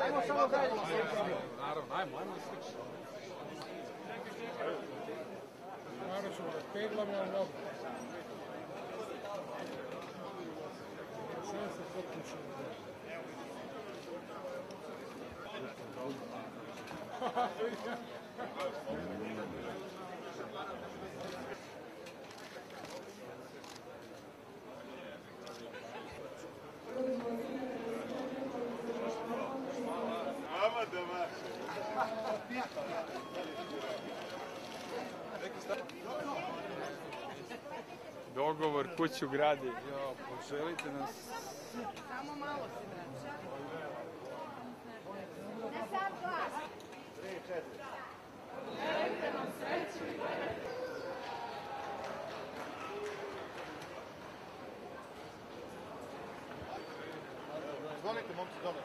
Ajmo samo zajedno. Naravno, ajmo slično. Naravno ćemo da peglamo, ali dobro. Sve se potpućemo. Mama domaća. Dogovor, kuću gradi. Jo, poželite nas. Samo malo si vraća. Na sam glas. 3, 4. Želite nam sreću. Izvolite, momci, dobro.